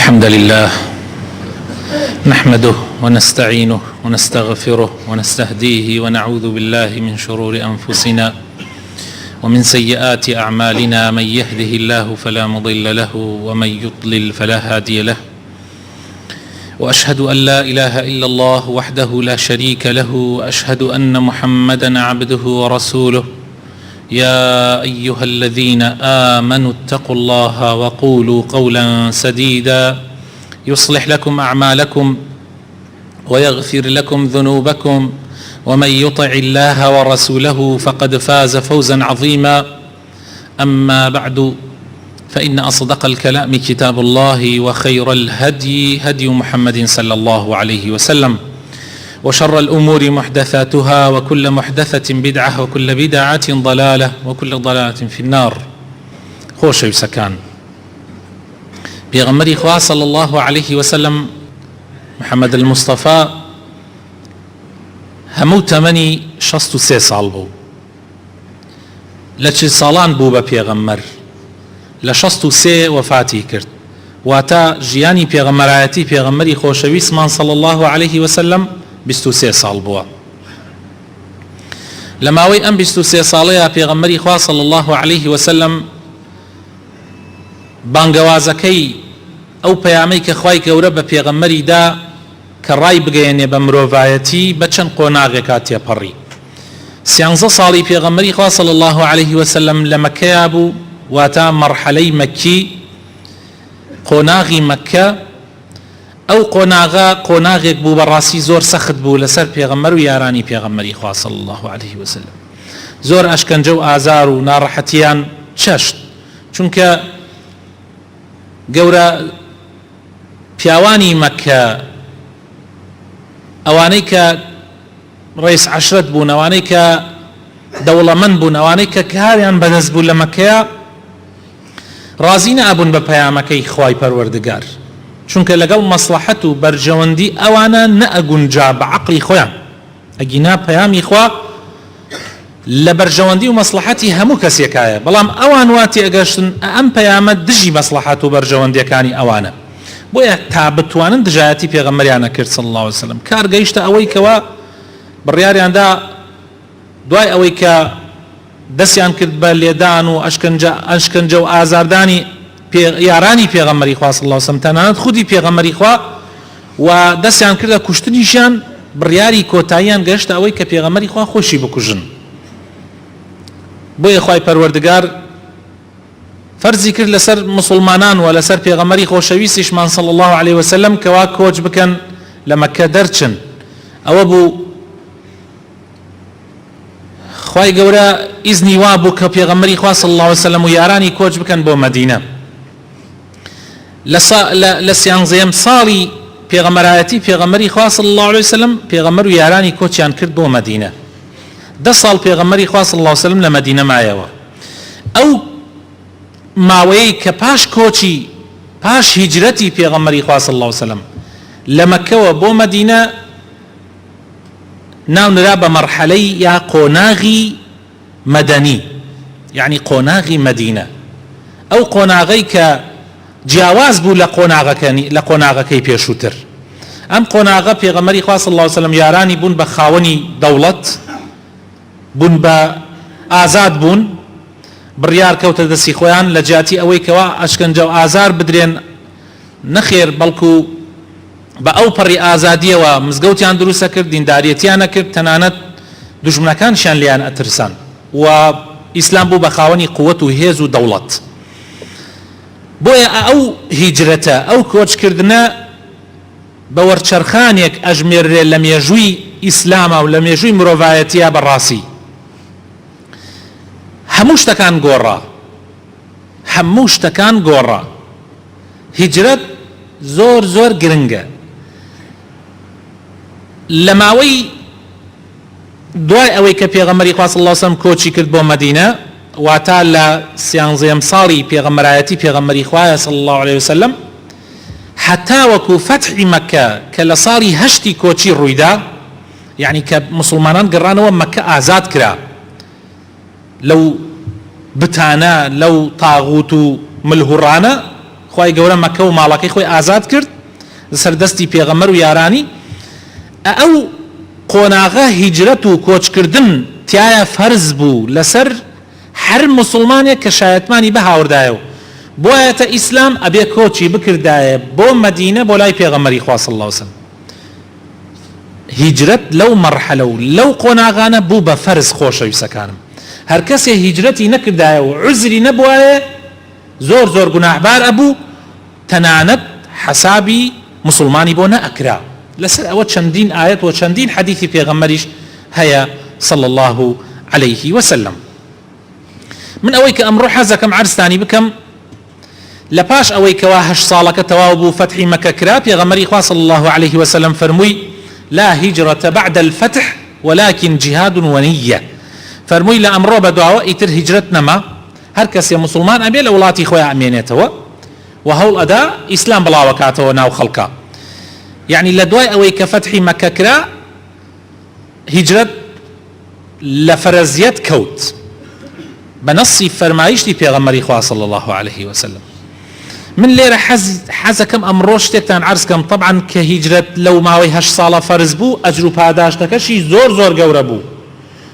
الحمد لله نحمده ونستعينه ونستغفره ونستهديه ونعوذ بالله من شرور أنفسنا ومن سيئات أعمالنا. من يهده الله فلا مضل له ومن يضلل فلا هادي له، وأشهد أن لا إله إلا الله وحده لا شريك له، وأشهد أن محمدا عبده ورسوله. يا أيها الذين آمنوا اتقوا الله وقولوا قولا سديدا يصلح لكم أعمالكم ويغفر لكم ذنوبكم، ومن يطع الله ورسوله فقد فاز فوزا عظيما. أما بعد، فإن أصدق الكلام كتاب الله، وخير الهدي هدي محمد صلى الله عليه وسلم، وشر الأمور محدثاتها، وكل محدثة بدعة، وكل بدعة ضلالة، وكل ضلالة في النار. خۆشەویستەکان، پێغەمبەری خوا صلى الله عليه وسلم محمد المصطفى هەموو تەمەنی 63 ساڵ بوو. لە 40 ساڵان بوو بە پێغەمبەر، لە 63 وفاتی کرد. واتە ژیانی پێغەمبەرایەتی پێغەمبەری خۆشەویستمان صلى الله عليه وسلم 23 ساڵ بووە. لە ماوەی ئەم 23 ساڵەیە پێغەمبەری خوا صلى الله عليه وسلم بانگەوازەکەی ئەو پەیامەی کە خوای گەورە بە پێغەمبەری دا کە ڕای بگەیەنێ بە مرۆڤایەتی بە چەند قۆناغێکا تێپەڕی. 13 ساڵی پێغەمبەری خوا صلى الله عليه وسلم لە مەکەیە بوو، واتە مەرحەلەی مەکی، قۆناغی مەکە. ئەو قۆناغێک بوو بەڕاستی زۆر سەخت بوو لەسەر پێغەمبەر و یارانی پێغەمبەری خوا صلى الله عليه وسلم. زۆر ئەشکەنجە و ئازار و ناڕەحەتیان چەشت، چونکە گەورە پیاوانی مەکە، ئەوانەی کە ڕئیس عەشرەت بوون، ئەوانەی کە دەوڵەمەند بوون، ئەوانەی کە کاریان بەدەست بوو لە مەکەیە، ڕازی نەبوون بە پەیامەکەی خوای پەروەردگار، چونکە لەگەڵ مەسلەحەت و بەرژەوەندی ئەوانە نەئەگونجا بە عەقڵی خۆیان. ئەگینا پەیامی خوا لە بەرژەوەندی و مەسلەحەتی هەموو کەسێکایە، بەڵام ئەوان واتی ئەگەشتن ئەم پەیامە دژی مەسلەحەت و بەرژەوەندیەکانی ئەوانە، بۆیە تا بتوانن دژایەتی پێغەمبەریانە کرد صلى الله عليه وسلم. کار گەیشتە ئەوەی کەوا بڕیاریاندا دوای ئەوەی کە دەستیان کرد بە لێدان و ئەشکەنجە و ئازاردانی یارانی پێغەمبەری خوا صلى الله عليه وسلم، تەنانەت خودی پێغەمبەری خوا، و دەستیان کردە کوشتنیشیان، بڕیاری کۆتاییان گەشتە ئەوەی کە پێغەمبەری خوا خۆشی بکوژن. بۆیە خوای پەروەردگار فەرزی کرد لەسەر مسلمانان و لەسەر پێغەمبەری خۆشەویستیشمان صلى الله عليه وسلم کەوا کۆچ بکەن لە مەکە دەرچن. ئەوە بوو خوای گەورە ئیزنی وا بوو کە پێغەمبەری خوا صلى الله عليه وسلم و یارانی کۆچ بکەن بۆ مەدینە. لە 13ەم ساڵی پێغەمبەرایەتی پێغەمبەری خوا صلى الله عليه وسلم پێغەمبەر و یارانی کۆچیان کرد بۆ مەدینە. 10 ساڵ پێغەمبەری خوا صلى الله عليه وسلم لە مەدینە مایەوە. ئەو ماوەیەی کە پاش کۆچی، پاش هیجرەتی پێغەمبەری خوا صلى الله عليه وسلم لە مەکەوە بۆ مەدینە ناونرا بە مەرحەلەی یا قۆناغی مەدەنی، یعنی قۆناغی مەدینە. ئەو قۆناغەی کە جیاواز بوو لە قۆناغەکەی پێشووتر. ئەم قۆناغە پێغەمبەری خوا صلى الله عليه وسلم یارانی بوون بە خاوەنی دەوڵەت، بوون بە ئازاد بوون، بڕیار کەوتە دەستی خۆیان لە جیاتی ئەوەی کەوا ئەشکەنجە و ئازار بدرێن نەخێر، بەڵکو بە ئەو پەڕی ئازادیەوە مزگەوتیان دروستە کرد، دینداریەتیان نەکرد، تەنانەت دوژمنەکانشیان لیان ئەترسان، و ئیسلام بوو بە خاوەنی قووەت و هێز و دەوڵەت. بۆیە ئەو هیجرەتە، ئەو کۆچکردنە بە وەرچەرخانێک ئەژمێررێ لە مێژووی ئیسلامە و لە مێژووی مرۆڤایەتیە. بەڕاستی هەموو شتەکان گۆڕا، هەموو شتەکان گۆڕا. هیجرەت زۆر زۆر گرنگە. لە ماوەی دوای ئەوەی کە پێغەمبەری خوا صلى الله عليه وسلم کۆچی کرد بۆ مەدینە، واتە لە 13ەم ساڵی پێغەمبەرایەتی پێغەمبەری خوایە صلى الله عليه وسلم، حتا وەکو فەتحی مەکە کە لە ساڵی 8 کۆچی ڕوویدا، یعنی کە مسلمانان گەڕانەوە مەکە ئازاد کرا لەو بتانە، لەو تاغوت و ملهوڕانە، خوای گەورە مەکە و ماڵەکەی خۆی ئازاد کرد سەردەستی پێغەمبەر و یارانی ئەو قۆناغە هیجرەت و کۆچکردن تایە فەرز بوو لەسەر هەر مسلمانێک کە شایەتمانی بە هاوردایەوە بۆیەتە ئیسلام ئەبێ کۆچی بکردایە بۆ مەدینە بۆ لای پێغەمبەری خوا صلی الله علیه وسلم هیجرەت لەو مەرحەلە و لەو قۆناغانە بوو بە فەرز خۆشەویستەکانم هەر کەسێ هیجرەتی نەکردایە و عوزری نەبوایە زۆر زۆر گوناحبار ئەبوو تەنانەت حەسابی مسلمانی بۆ نەئەکرا لەسەر ئەوە چەندین ئاەت و چەندین حەدیثی پێغەمبەریش هەیە صلى الله عليه وسلم من ئەوەی کە ئەمڕۆ حەزەکەم عەرزتانی بکەم لە پاش ئەوەی کەوا 8 ساڵەکە تەواو بوو فەتحی مەکە کرا پێغەمبەری خوا صلى الله عليه وسلم فەرمووی لا هجرة بعد الفتح ولكن جهاد ونية فەرمووی لە ئەمڕۆ بەدواوە ئیتر هیجرەت نەما هەر کەسێ مسلمان ئەبێ لە وڵاتی خۆیان ئەمێنێتەوە و هەوڵ ئەدا ئیسلام بڵاوەکاتەوە ناو خەڵکە یعنی لە دوای ئەوەی کە فەتحی مەکە کرا هیجرەت لە فەرەزیەت کەوت بە نەسی فەرمایشتی پێغەمبەری خوا صلی الله عليه وسلم من لێرە حەزەکەم ئەمڕۆ شتێکتان عەرزکەم طبعا کە هیجرەت لەو ماوەی 8 ساڵە فەرز بوو ئەجر و پاداشتەکەشی زۆر زۆر گەورە بوو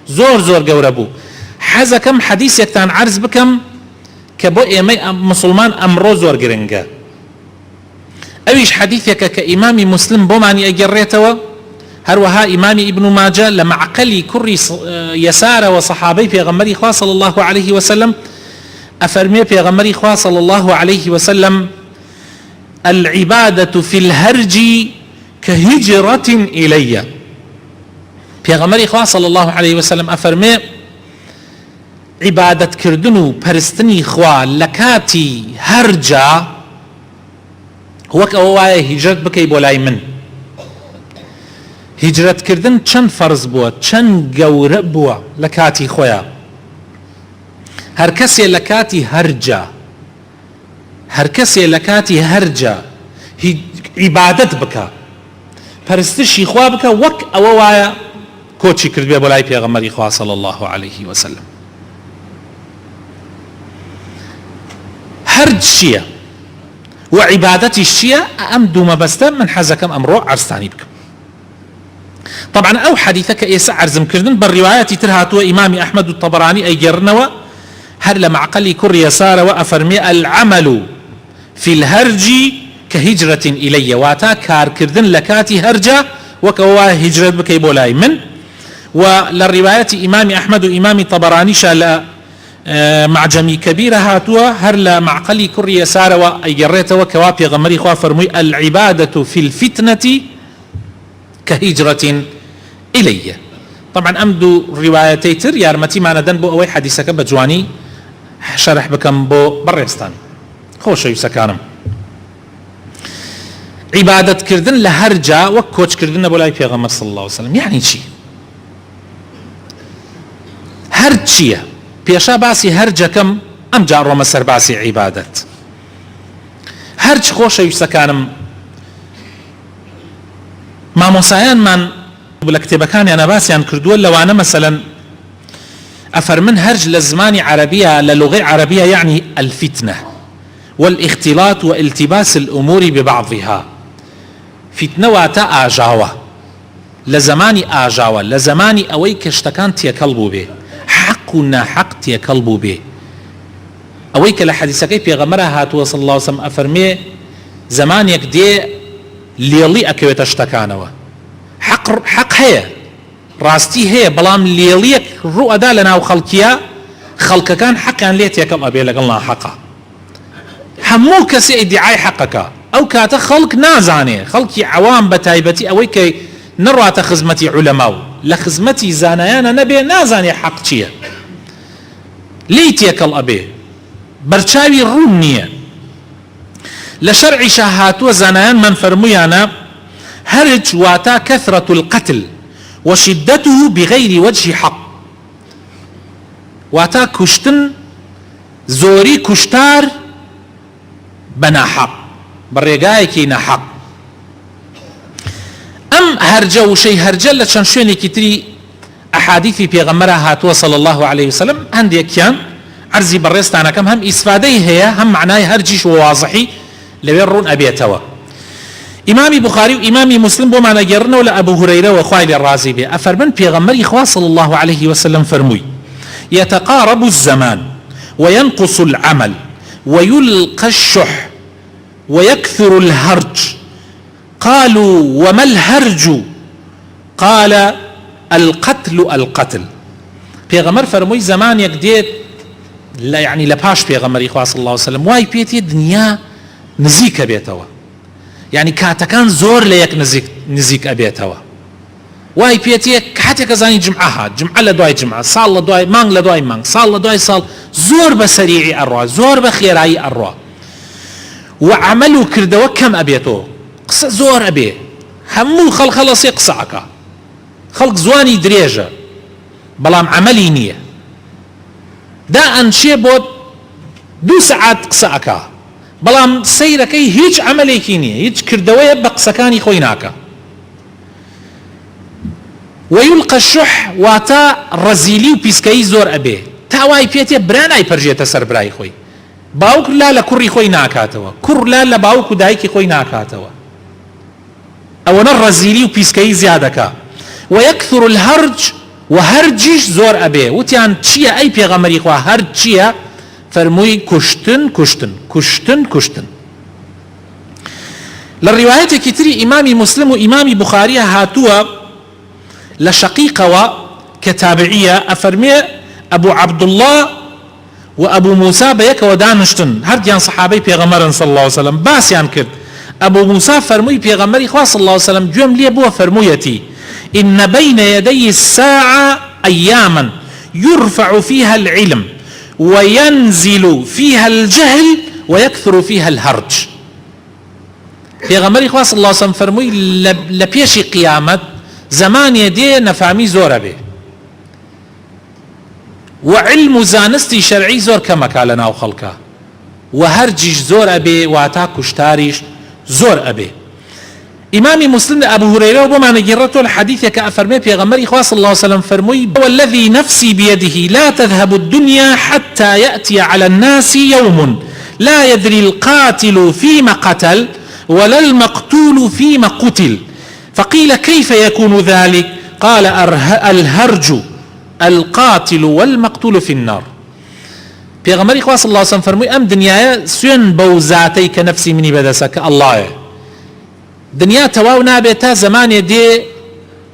زۆر زۆر گەورە بوو حەزەکەم حەدیثێکتان عەرز بکەم کە بۆ ئێمەی مسلمان ئەمڕۆ زۆر گرنگە ئەویش حەدیثێکە کە ئیمامی مسلم بۆمانی ئەگەڕێتەوە هەروەها ئیمامی ئیبن ماجە لە معقەلی کوڕی یەسارەوە سەحابەی پێغەمبەری خوا صلی الله عليه وسلم أفرمي پیغمبری خوا صلى الله عليه وسلم العبادة في الهرج كهجرة إلي پیغمبری خوا صلى الله عليه وسلم أفرمي عبادت کردن پرستنی خوا لکاتی هرجا وەک ئەوە وایە هیجرەت بکەی بۆ لای من هیجرەت کردن چەند فەرز بووە چەند گەورە بووە لە کاتی خۆیان هەر کەسێ لە کاتی هەرجا هەر کەسێ لە کاتی هەرجا عیبادەت بکە پەرستشی خوا بکە وەک ئەوە وایە کۆچی کردبێ بۆ لای پێغەمبەری خوا صلی الله عليه وسلم هەرج چییە وعبادتي الشيء أم دوما بستا من حزكم أمرو عرستاني بكم طبعا أو حديثك يسعر زم كردن بالروايات ترهاتوا إمام أحمد الطبراني أي جرنوا هر لمعقلي كر يسار وأفرمي العمل في الهرج كهجرة إلي واتا كار كردن لكاتي هرجة وكوا هجرة بكي بولاي من وللروايات إمام أحمد وإمام الطبراني شال معجمي كبيرة هاتوا هرلا معقلي كر يسار وأيجريته وكوابي غمري خوا فرمي العبادة في الفتنة كهجرة إلي طبعا أمدو روايتي تر يارمتي ما ندن بو أوي حديثك بجواني شرح بكم بو بريستان خوش يسكانم عبادة كردن لهرجا وكوش كردن بولاي بيغمر صلى الله عليه وسلم يعني شي هرجية پێشا باسی هەرجەکەم ئەم جا ڕۆمە سەر باسی عیبادەت هەرج خۆشەویستەکانم مامۆسایانمان لە کتێبەکانیانە باسییان کردووە لەوانە مەسەلەن ئەفەرمن هەرج لە زمانی عەرەبیە لە لوغەی عەرەبیە یعنی الفتنة والاختلاط والتباس الأمور ببعضها فتنە واتە ئاژاوە لە زمانی ئاژاوە لە زمانی ئەوەی کە شتەکان تێکەڵ بوو بێ حق و ناحق تێکەڵ بوو بێ ئەوەی کە لە حەدیثەکەی پێغەمبەر هاتووە صلی الله عليه وسلم ئەفەرمێ زمانێک دێ لێڵی ئەکەوێتە شتەکانەوە حق هەیە ڕاستی هەیە بەڵام لێڵیەک ڕوو ئەدا لە ناو خەڵکیە خەڵکەکان حەقیان لێ تێکەڵ ئەبێ لەگەڵ ناحەقە هەموو کەسێ ئیدعای حەقەکە ئەو کاتە خەڵک نازانێ خەڵکی عەوام بە تایبەتی ئەوەی کە نڕاتە خزمەتی عولەما و لە خزمەتی زانایانە نەبێ نازانێ حەق چییە لی تێکەڵ ئەبێ بەرچاوی ڕوون نییە لە شەرعیشا هاتووە زانایانمان فەرموویانە هەرج واتە كثرة القتل وشدته بغير وجه حق واتە کوشتن زۆری کوشتار بە ناحەق بە ڕێگایەکی ناحەق ئەم هەرجە وشەی هەرجە لە چەند شوێنێکی تری ئەحادیثی پێغەمبەرە هاتووە صلی الله عليه وسلم هەندێکیان عەرزی بەڕێستانەکەم هەم ئیسفادەی هەیە هەم معنای هەرجیش وواضحی لەوێ ڕوون ئەبێتەوە. ئیمامی بوخاری و ئیمامی مسلم بۆمانە گێڕنەوە لە ئەبوو هورەیرەوە خوای لێ ڕازی بێ ئەفەرمن پێغەمبەری خوا صلی الله عليه وسلم فەرمووی يتقارب الزمان وينقص العمل ويلقى الشح ويكثر الهرج قالوا وما الهرج قال القتل. پێغەمبەر فەرمووی زمانێک دێت يعني لپاش پێغەمبەری خوا صلی الله عليه وسلم وای پێێتی دنیا نزیکە بێتەوە، يعني کاتەکان زۆر لە یەک نزیک ئەبێتەوە. وای پێێتی کاتێک ئەزانی جمعە هات، جمعە لە دوای جمعە، ساڵ لە دوای مانگ لە دوای مانگ، ساڵ لە دوای ساڵ زۆر بە سەریعی ئەڕوا، زۆر بە خێرایی ئەڕوا و عمل و کردەوە کەم ئەبێتەوە، قسە زۆر ئەبێ، هەموو خەڵک هەڵەسێ قسە ئەکا، خەڵک زوانی درێژە بەڵام عملی نییە، دا ئەنشێ بۆ 2 سەعات قسە ئەکا بەڵام سەیرەکەی هیچ عملێکی نییە، هیچ کردەوەیە بە قسەکانی خۆی ناکە. ويلقى الشح واتا رزيلي و پیسکەی زۆر ئەبێ، تاوای پێتێ برا نایپەرژێتە سەر برای خۆی، باوک لا لە کوڕی خۆی ناکاتەوە، کوڕ لا لە باوک و دایکی خۆی ناکاتەوە، ئەوەنە ڕەزیلی و پیسکەی زیادەکە. ويكثر الهرج و هەرجیش زۆر ئەبێ، وتیان چییە ئەی پێغەمبەری خوا هەرج چییە؟ فەرمووی کوشتن. لە ڕیوایەتێکی تری ئیمامی مسلم و ئیمامی بوخاریە هاتووە لە شەقیقەوە کە تابعیە ئەفەرمێ ئەبوو عەبدوڵڵاه و ئەبوو موسا بەیەکەوە دانیشتن، هەردیان سەحابەی پێغەمبەرن صلی الله عليه وسلم، باسیان کرد. ئەبوو موسا فەرمووی پێغەمبەری خوا صلی الله عليه وسلم گوێم لێ بووە فەرموویەتی إن بين يدي الساعة أياما يرفع فيها العلم وينزل فيها الجهل ويكثر فيها الهرج. پێغەمبەری خوا صلی الله عليه وسلم فەرمووی لە پێشی قیامەت زمانێ دێ نەفامی زۆرە بێ و علم و زانستی شەرعی زۆر کەمەکا لە ناو خەڵکە و هەرجیش زۆر ئەبێ واتا کوشتاریش زۆر ئەبێ. ئیمامی مسلم لە ئەبوو هورەیرە بۆمانە گێڕێتەوە لە حەدیثێکە ئەفەرمێ پێغەمبەری خوا صلی الله عليه وسلم فەرمووی والذي نفسي بيده لا تذهب الدنيا حتى يأتي على الناس يوم لا يدري القاتل فيما قتل ولا المقتول فيما قتل فقيل كيف يكون ذلك؟ قال الهرج القاتل والمقتول في النار. پێغەمبەری خوا صلی الله عليه وسلم فەرمووی ئەم دنیاە سوێن بەو زاتەی کە نەفسی منی بەدەستە کە ئەڵڵایە، دنیا تەواو نابێت تا زمانێ دێ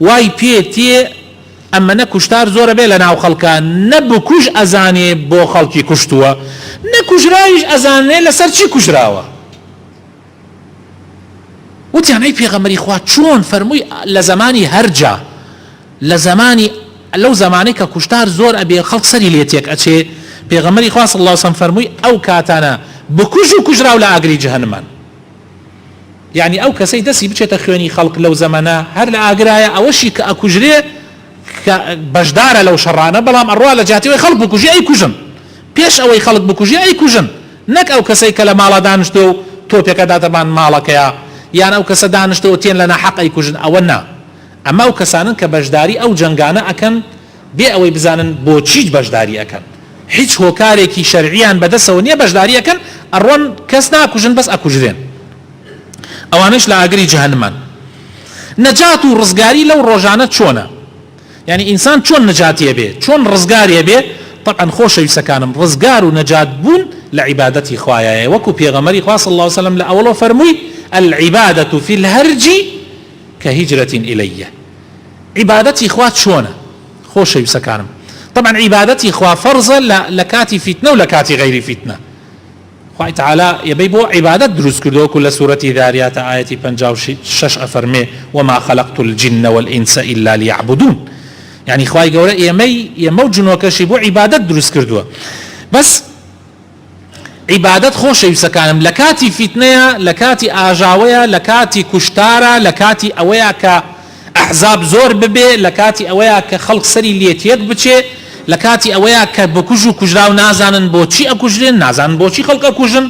وای پێتێ ئەمەنە کوشتار زۆرە بێ لە ناو خەڵکان، نە بکوژ ئەزانێ بۆ خەڵکی کوشتووە، نە کوژرایش ئەزانێ لەسەر چی کوژراوە. وتیان ئەی پێغەمبەری خوا چۆن؟ فەرمووی لە زمانی هەرجە، لە زمانی لەو زمانەی کە کوشتار زۆر ئەبێ خەڵک سەری لێ تێک ئەچێ، پێغەمبەری خوا صلی الله عليه وسلم فەرمووی ئەو کاتانە بکوژ و کوژراو لە ئاگری جەهەنەمان، يعني ئەو کەسەی دەستی بچێتە خوێنی خەڵک لەو زەمانە هەر لە ئاگرایە ئەوەشی کە ئەکوژرێ کە بەشدارە لەو شەڕانە، بەڵام ئەڕوا لە جاتیەوەی خەڵک بکوژی ئەی کوژن، پێش ئەوەی خەڵک بکوژی ئەی کوژن، نەک ئەو کەسەی کە لە ماڵە دانیشتۆ و تۆپێکە داتەبان ماڵەکەیە، یان ئەو کەسە دانیشتەوە تێن لە ناحەق ئەی کوژن، ئەوە نا. ئەمە ئەو کەسانن کە بەشداری ئەو جەنگانە ئەکەن بێ ئەوەی بزانن بۆچی بەشداری ئەکەن، هیچ هۆکارێکی شەرعیان بەدەستەوە نییە بەشداری ئەکەن، ئەڕۆن کەس ناکوژن بەس ئەکوژرێن، ئەوانش لە ئاگری جەهەنەمان. نەجات و ڕزگاری لەو ڕۆژانە چۆنە؟ يعني ئینسان چۆن نەجاتیە بێ، چۆن ڕزگاریە بێ؟ طبعا خۆشەویستەکانم ڕزگار و نەجات بوون لە عیبادەتی خوایە، وەکو پێغەمبەری خوا صلی الله عليه وسلم لە ئەوڵەوە فەرمووی العبادة في الهرج كهجرة إليه. عبادتي خوا چۆنە؟ خۆشەویستەکانم طبعا عبادتي خوا فەرزە لە کاتی فیتنە و لە کاتی غەیری فیتنە. خوای تعالی یەبەی بۆ عیبادەت دروست کردووە لە سوورەتی ذاریات ئاەتی 56 ئەفەرمێ وما خلقت الجن والإنس إلا ليعبدون، يعني خوای گەورە ئێمە و جنۆکەشی بۆ عیبادەت دروست کردووە، بەس عیبادەت خۆشەویستەکانم لە کاتی فیتنەیە، لە کاتی ئاژاوەیە، لە کاتی کوشتارە، لە کاتی ئەوەیە کە ئەحزاب زۆر ببێ، لە کاتی ئەوەیە کە خەڵک سەری لێتێک بچێ، لە کاتی ئەوەیە کە بکوژ و کوژراو نازانن بۆچی ئەکوژرێن، نازانن بۆچی خەڵک ئەکوژن،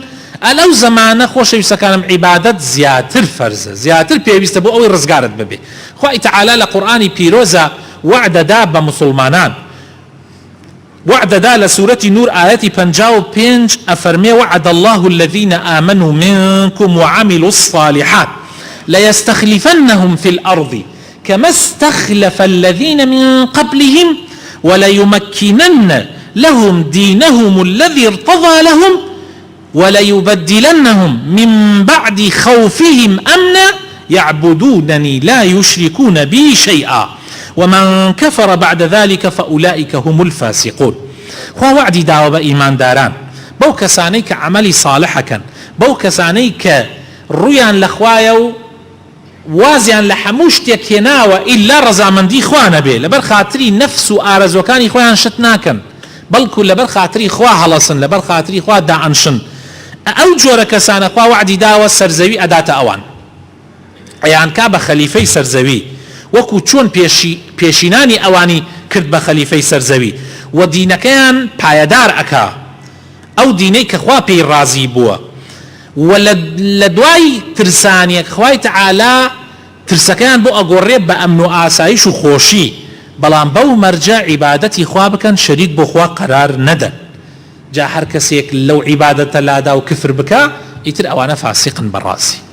ئەلەو زەمانە خۆشەویستەکانم عیبادەت زیاتر فەرزە، زیاتر پێویستە بۆ ئەوەی ڕزگارت ببێ. خوای تعالی لە قورئانی پیرۆزە وعدەدا بە مسلمانان وعد دا لسورة نور آياتي 55 أفرمي وعد الله الذين آمنوا منكم وعملوا الصالحات ليستخلفنهم في الأرض كما استخلف الذين من قبلهم وليمكنن لهم دينهم الذي ارتضى لهم وليبدلنهم من بعد خوفهم أمنا يعبدونني لا يشركون بي شيئا ومن كفر بعد ذلك فأولئك هم الفاسقون. خوا وعدي داوە بە ئیمانداران بەو کەسانەی کە عەمەلی ساڵحەکەن بەو کەسانەی کە ڕوویان لە خوایە و وازیان لە هەموو شتێک هێناوە ئیلا ڕەزامەندی خوا نەبێ لەبەر خاتری نەفس و ئارەزوەکانی خۆیان شت ناکەن بەڵکو لەبەر خاتری خوا هەڵەسن لەبەر خاتری خوا دائەنشن ئەو جۆرە کەسانە خوا وعدی داوە سەرزەوی ئەداتە ئەوان ئەیان کا بە خەلیفەی سەرزەوی وەکو چۆن پێشینانی ئەوانی کرد بە خەلیفەی سەرزەوی و دینەکەیان پایەدار ئەکا ئەو دینەی کە خوا پێی ڕازی بووە و لە دوای ترسانیەک خوای تەعالا ترسەکەیان بۆ ئەگۆڕێ بە ئەمن و ئاسایش و خۆشی بەڵام بەو مەرجە عیبادەتی خوا بکەن شەریک بۆ خوا قەرار نەدەن جا هەر کەسێک لەو عیبادەتە لادا و کفر بکە ئیتر ئەوانە فاسقن بەڕاستی.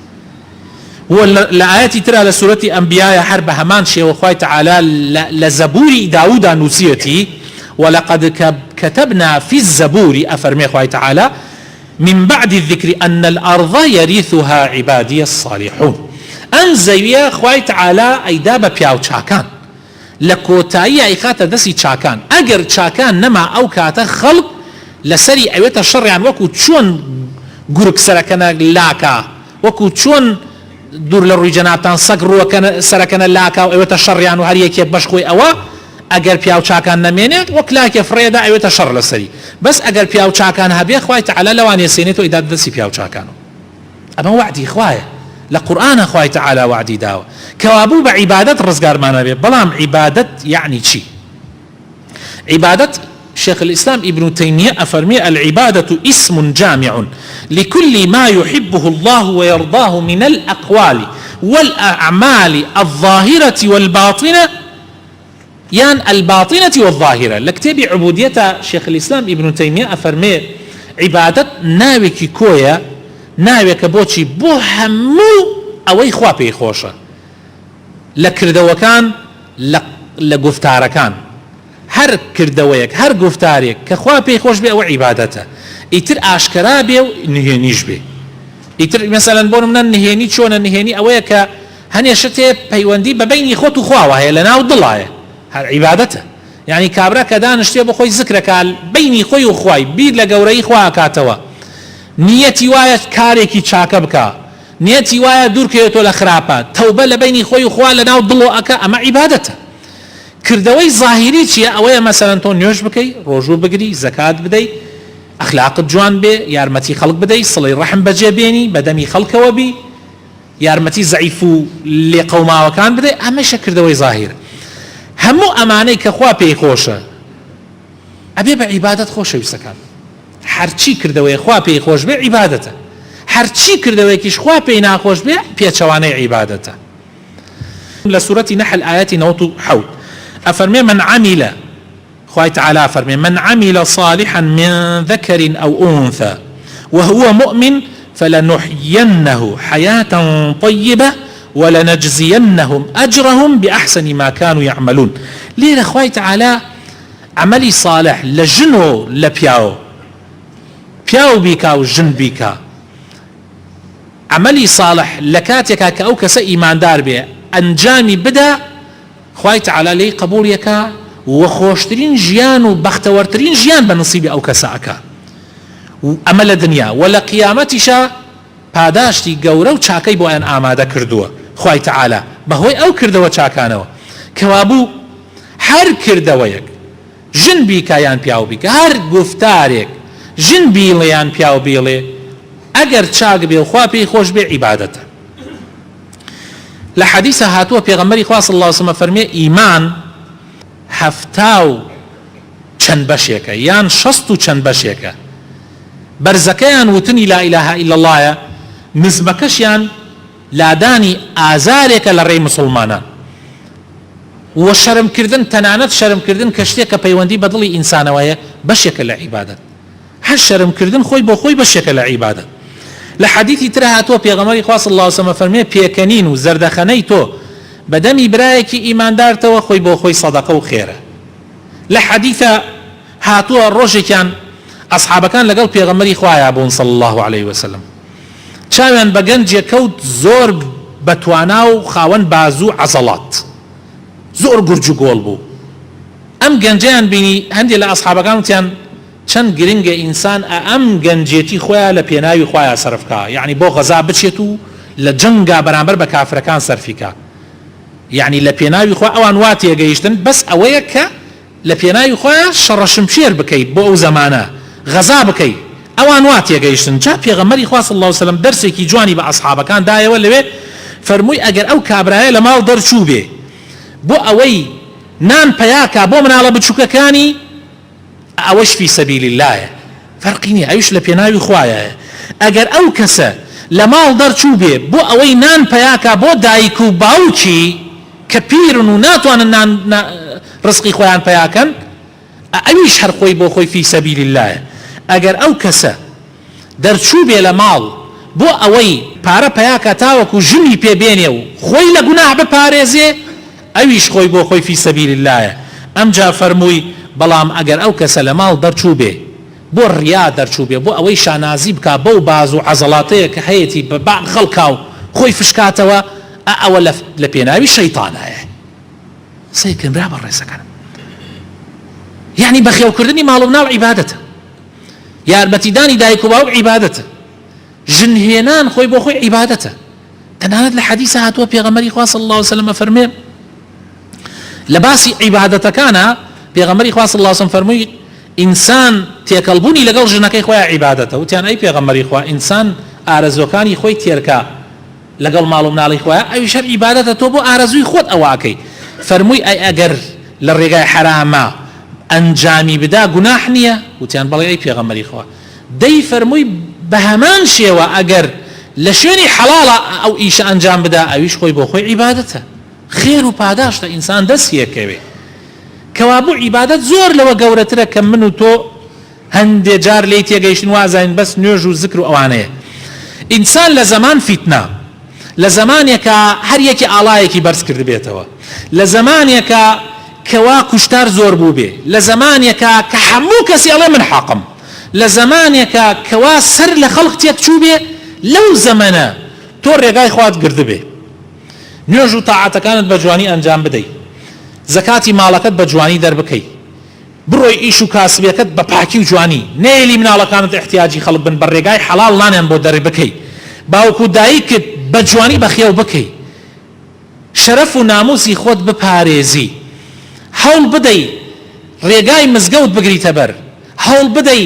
لآياتي ترى لسورة أنبياء حرب همان شيء وخواي تعالى لزبور داود نوسيتي ولقد كتبنا في الزبور أفرمي خواي تعالى من بعد الذكر أن الأرض يرثها عبادي الصالحون أن زوية خواي تعالى أيداب بياو تشاكان لكوتايا إخاتا دسي تشاكان أجر تشاكان نما أو كاتا خلق لسري أيوة الشر عن وكو تشون قرق سركنا لاكا وكو تشون دوور لە ڕووی جەنابتان سەگ ڕووەکەن سەرەکەنە لاکا و ئەوێتە شەڕیان و هەر یەکێک بەشخۆی ئەوە ئەگەر پیاو چاکان نەمێنێت وەک لاکێ فڕێدا ئەوێتە شەڕ لەسەری بەس ئەگەر پیاو چاکان هەبێ خوای تەعالا لەوانێ سێنێت و ئیداد دەستی پیاو چاکانەوە ئەمە وعدی خوایە لە قورئانە خوای تەعالا وعدی داوە کەوابوو بە عیبادەت ڕزگارمانە بێ بەڵام عیبادەت یعنی چی؟ عیبادەت شيخ الإسلام ابن تيمية أفرمي العبادة اسم جامع لكل ما يحبه الله ويرضاه من الأقوال والأعمال الظاهرة والباطنة يعني الباطنة والظاهرة لكتاب عبودية شيخ الإسلام ابن تيمية أفرمي عبادة ناوكي كويا ناوك بوشي بوهمو أوي خوابي خوشة لكردوكان لقفتاركان هر کردوەیەک هەر گفتارێک کە خوا پێی خۆش بێ ئەوە عیبادەتە ئیتر ئاشکرا بێ و نهێنیش بێ ئیتر مەسەلەن بۆ نمونە نهێنی چۆنە نهێنی ئەوەیە کە هەنێ شتێ پەیوەندی بە بەینی خۆت و خواوە هەیە لە ناو دڵایە هەر عیبادەتە یعنی کابرا کە دانیشتێ بۆ خۆی زکرەکە بەینی خۆی و خوای بیر لە گەورەی خوا کاتەوە نیەتی وایە کارێکی چاکە بکە نیەتی وایە دوورکەوێتۆ لە خراپە تەوبە لە بەینی خۆی و خوا لە ناو دڵۆ ئەکە ئەمە عیبادەتە کردەوەی ظاهری چییە ئەوەیە مەسەلەن تۆ نوێژ بکەی ڕۆژوو بگری زەکات بدەی ئەخلاقت جوان بێ یارمەتی خەڵک بدەی سڵەی ڕەحم بەجێ بێنی بەدەمی خەڵکەوە بی یارمەتی زەعیف و لێ قەوماوەکان بدەی ئەمەشە کردەوەی ظاهرە هەموو ئەمانەی کە خوا پێی خۆشە ئەبێ بە عیبادەت خۆشەویستەکان هەرچی کردەوەی خوا پێی خۆش بێ عیبادەتە هەرچی کردەوەیکیش خوا پێی ناخۆش بێ پێچەوانەی عیبادەتە لە سورەتی نەحل ئاەتی 97 أفرمي من عمل خوي تعالى أفرمي من عمل صالحا من ذكر أو أنثى وهو مؤمن فلنحيينه حياة طيبة ولنجزينهم أجرهم بأحسن ما كانوا يعملون ليه خوي تعالى عملي صالح لجنو لبياو بيكا وجن بيكا عملي صالح لكاتك كأوكس إيمان دار به أنجامي بدأ خوای تعالی لی قبول یکا و خوشترین ژیان و بەختەوەرترین ژیان بە نصیبی ئەو کەسە ئەکا ئەمە لە دنیا و لە قیامەتیشە پاداشتی گەورە و چاکەی بۆ ئەیان ئامادە کردووە خوای تعالی بەهۆی ئەو کردەوە چاکانەوە کەوابوو هەر کردەوەیەک ژن بیکایان پیاو بیکە هەر گفتارێک ژن بیڵێیان پیاو بیڵێ ئەگەر چاک بێ و خوا پێی خۆش بێ عیبادەتە لحديث هاتوا پیغمبری خوا صلی الله علیه وسلم فرمی ایمان هفتاو چند بشیکه یان شستو چند بشیکه برزکیان وتنی لا اله الا الله نزمکشیان لادانی آزارێکە لە ڕێی مسلمانان و شەرمکردن تەنانەت شەرمکردن کە شتێک کە پەیوەندی بە دڵی ئینسانەوەیە بەشێکە لە عیبادەت. هەر شەرمکردن خۆی بۆ خۆی بەشێکە لە عیبادەت. لە حەدیثی ترە هاتووە پێغەمبەری خوا صلی الله علیه و سلم فەرمێ پێکەنین و زەردەخەنەی تۆ بەدەمی برایەکی ئیماندارتەوە خۆی بۆ خۆی سەدەقە و خێرە. لە حەدیثە هاتووە ڕۆژێکیان ئەصحابەکان لەگەڵ پێغەمبەری خوایە بوون صلی الله علیه و سلم، چاویان بە گەنجێ کەوت زۆر بەتوانا و خاوەن بازوو عەزەڵات، زۆر گورج و گۆڵ بوو. ئەم گەنجەیان بینی هەندێک لە ئەصحابەکان وتیان چەند گرنگە ئینسان ئەم گەنجێتی خۆیان لە پێناوی خۆیان سەرفکە، یعنی بۆ غەزا بچێت و لە جەنگا بەرامبەر بە کافرەکان سەرفیکە، یعنی لە پێناوی خۆ ئەوان وا تێگەیشتن بەس ئەوەیە کە لە پێناوی خۆیان شەڕەشمشێر بکەیت بۆ ئەو زەمانە غەزا بکەیت، ئەوان وا تێگەیشتن. جا پێغەمبەری خوا صلی الله علیه و سلم دەرسێکی جوانی بە ئەصحابەکان دایەوە لەوێ فەرمووی ئەگەر ئەو کابرایە لە ماڵ دەرچوو بێ بۆ ئەوەی نان پەیاکە بۆ مناڵە بچووکەکانی ئەوەش فی سەبیل اللهە، فەرقی نییە، ئەوش لە پێناوی خوایە. ئەگەر ئەو کەسە لە ماڵ دەرچوو بێ بۆ ئەوەی نان پەیاکە بۆ دایک و باوکی کە پیرن و ناتوانن ڕزقی خۆیان پەیاکەن، ئەویش هەر خۆی بۆ خۆی فی سەبیل اللهە. ئەگەر ئەو کەسە دەرچوو بێ لە ماڵ بۆ ئەوەی پارە پەیاکە تاوەکو ژنی پێبێنێ و خۆی لە گوناح بپارێزێ، ئەویش خۆی بۆ خۆی فی سەبیل اللهە. ئەمجا فەرمووی بەڵام ئەگەر ئەو کەسە لە ماڵ دەرچوو بێ بۆ ڕیا دەرچوو بێ بۆ ئەوەی شانازی بکە بەو باز و عەزەڵاتەیە کە هەیەی بە بان خەڵکا و خۆی فشکاتەوە، ئەوە لە پێناوی شەیتانایە. سەیرکردن برا بەڕێزەکانم، یعنی بەخێوکردنی ماڵ و مناڵ عیبادەتە، یارمەتیدانی دایک و باوک عیبادەتە، ژنهێنان خۆی بۆ خۆی عیبادەتە. تەنانەت لە حەدیثە هاتووە پێغەمبەری خوا صلی الله علیه و سلم فەرمێ لە باسی عیبادەتەکانە پێغەمبەری خوا صلی الله علیه و سلم فەرمووی ئینسان تێکەڵبوونی لەگەڵ ژنەکەی خۆیان عیبادەتە. وتیان ئەی پێغەمبەری خوا ئینسان ئارەزوەکانی خۆی تێرکە لەگەڵ ماڵ و مناڵی خۆیان، ئەویش هەر عیبادەتە، تۆ بۆ ئارەزووی خۆت ئەواکەی. فەرمووی ئەی ئەگەر لە ڕێگای حرامە ئەنجامی بدا گوناح نییە؟ وتیان بەڵێ ئەی پێغەمبەری خوا. دەی فەرمووی بە هەمان شێوە ئەگەر لە شوێنی حەڵاڵە ئەو ئیشە ئەنجام بدا، ئەویش خۆی بۆ خۆی عیبادەتە، خێر و پاداشتە ئینسان دەستیەکەوێ. کەوابوو عیبادەت زۆر لەوە گەورەترە کە من و تۆ هەندێک جار لێی تێگەیشتن وازین بەس نوێژ و زکر و ئەوانەیە. ئینسان لە زەمان فیتنە، لە زەمانێکە هەر یەکی ئاڵایەکی بەرز کرد بێتەوە، لە زەمانێکە کەوا کوشتار زۆر بوو بێ، لە زەمانێکە کە هەموو کەسی ئەڵێ من حەقم، لە زەمانێکە کەوا سەر لە خەڵق تێک چوو بێ، لەو زەمەنە تۆ ڕێگای خوات گرد بێ، نوێژ و تاعاتەکانت بە جوانی ئەنجام بدەیت، زەکاتی ماڵەکەت بە جوانی دەربکەی، بڕۆی ئیش و کاسبیەکەت بە پاکی و جوانی، نێلی مناڵەکانت احتیاجی خەڵک بن بە ڕێگای حەڵاڵ لانیان بۆ دەربکەی، باوکو دایکت بە جوانی بەخێو بکەی، شەرەف و ناموسی خۆت بپارێزی، هەوڵ بدەی ڕێگای مزگەوت بگریتە بەر، هەوڵ بدەی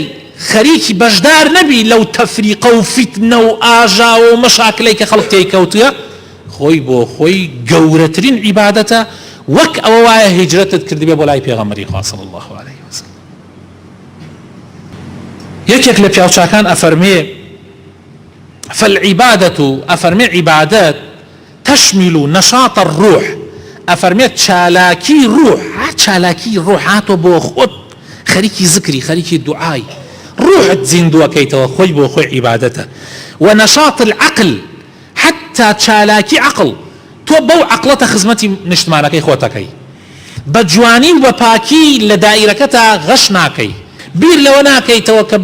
خەریکی بەشدار نەبی لەو تەفریقە و فیتنە و ئاژا و مەشاکلەی کە خەڵک تێیکەوتووە، خۆی بۆ خۆی گەورەترین عیبادەتە، وەک ئەوە وایە هیجرەتت کردبێ بۆ لای پێغەمبەری خوا صلی الله علیه وسلم. یەکێک لە پیاوچاکان ئەفەرمێ فالعیبادەت ئەفەرمێ عیبادەت تەشمیل نەشاط الروح، ئەفەرمێت چالاکی ڕوح، چالاکی ڕوح هاتۆ بۆ خۆت خەریکی زکری خەریکی دوعای، ڕوحت زیندووەکەیتەوە، خۆی بۆ خۆی عیبادەتە. ونەشاط العقل، حتى چالاکی عقل، تۆ بەو عقلەتە خزمەتی نیشتمانەکەی خۆتەکەی، بە جوانی و بە پاکی لە دائیرەکەتە غەش ناکەی، بیر لەوە ناکەیتەوە کە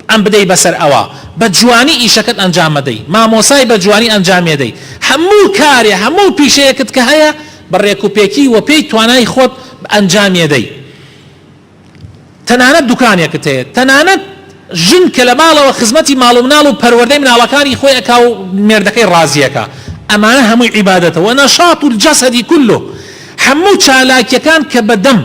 ئەم بدەی بەسەر ئەوە، بە جوانی ئیشەکەت ئەنجام مەدەی، مامۆسای بە جوانی ئەنجامێدەی، هەموو کارێ هەموو پیشەیەکت کە هەیە بە ڕێکوپێکی و پێی توانای خۆت ئەنجامێدەی. تەنانەت دوکانێکت هەیە، تەنانەت ژن کە لە ماڵەوە خزمەتی ماڵ و مناڵ و پەروەردەی مناڵەکانی خۆی ئەکا و مێردەکەی ڕازیەکە، ئەمانە هەمووی عیبادەتە. وەنەشاط الجەسەدی كله، هەموو چالاکیەکان کە بەدەم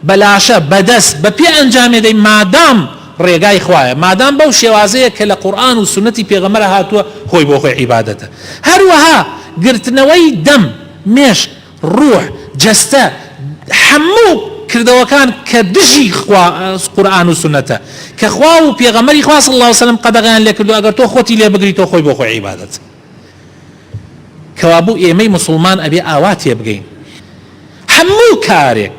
بەلاشە بەدەست بە پێ ئەنجامێدەی مادام ڕێگای خوایە، مادام بەو شێوازەیە کە لە قورئان و سنەتی پێغەمبەرە هاتووە، خۆی بۆ خۆی عیبادەتە. هەروەها گرتنەوەی دەم، مێش، ڕوح، جەستە، هەموو کردەوەکان کە دژی قورئان و سنەتە، کە خوا و پێغەمبەری خوا صلی الله علیه وسلم قەدەغیان لێ کردو، ئەگەر تۆ خۆتی لێ بگریتەوە خۆی بۆ خۆی عیبادەت. کەوابوو ئێمەی موسڵمان ئەبێ ئاوا تێ بگەین، هەموو کارێک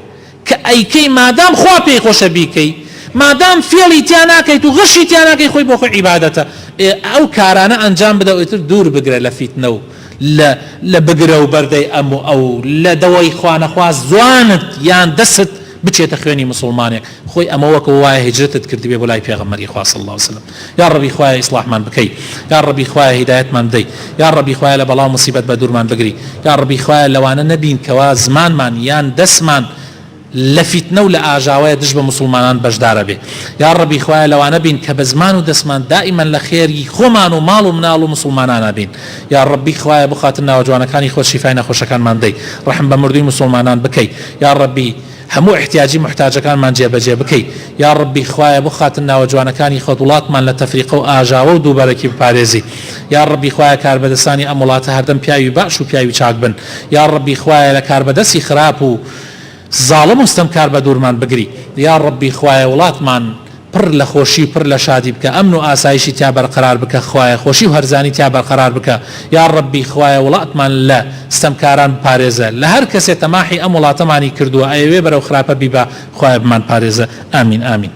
کە ئەیکەی مادام خوا پێی خۆشە بیکەی مادام فێڵی تیان ناکەیت و غشی تیان ناکەی خۆی بۆ خۆی عیبادەتە ئەو کارانە ئەنجام بدە ئیتر دوور بگرە لە فیتنە و لە بگرە و بەردەی ئەم و ئەو لە دەوای خوانەخواز زوانت یان دەست بچێتە خوێنی مسلمانێک خۆی ئەمە وەکو وایە هیجرەتت کردی بێ بۆ لای پێغەمبەری خوا صلی الله علیه وسلم یا ڕەبی خوایە ئیسلاحمان بکەی یا ڕەبی خوایە هیدایەتمان بدەی یا ڕەبی خوایە لە بەڵاو مصیبەت بە دوورمان بگری یا ڕەبی خوایە لەوانە نەبین کەوا زمانمان یان دەستمان لە فیتنە و لە ئاژاوایە دژ بە مسلمانان بەشدارە بێ یا ڕەبی خوایە لەوانە بین کە بە زمان و دەستمان دائیمەن لە خێری خۆمان و ماڵ و مناڵ و مسلمانانە بین یا ڕەبی خوایە بخاتن ناوەجوانەکانی خۆت شیفای نەخۆشەکانمان دەی ڕەحم بە مردووی مسلمانان بکەی یا ڕەبی هەموو احتیاجی محتاجەکانمان جێبەجێ بکەی یا ڕەبی خوایە بخاتن ناوەجوانەکانی خۆت وڵاتمان لە تەفریقە و ئاژاوە و دووبارەکی بپارێزی یا ڕەبی خوایە کاربەدەستانی ئەم وڵاتە هەردەم پیاوی باش و پیاوی چاک بن یا ڕەبی خوایە لە کاربەدەستی خراپ و زاڵم مستەمکار بە دوورمان بگری یا ڕەبی خوایە وڵاتمان پڕ لە خۆشی پڕ لە شادی بکە ئەمن و ئاسایشی تیا بەرقرار بکە خوایە خۆشی و هەرزانی تیا بەرقرار بکە یا ڕەبی خوایە وڵاتمان لە ستەمکاران بپارێزە لە هەر کەسێ تەماحی ئەم وڵاتەمانی کردووە ئەیەوێ بەرەو خراپە بیبە خوایە بمان پارێزە ئامین ئامین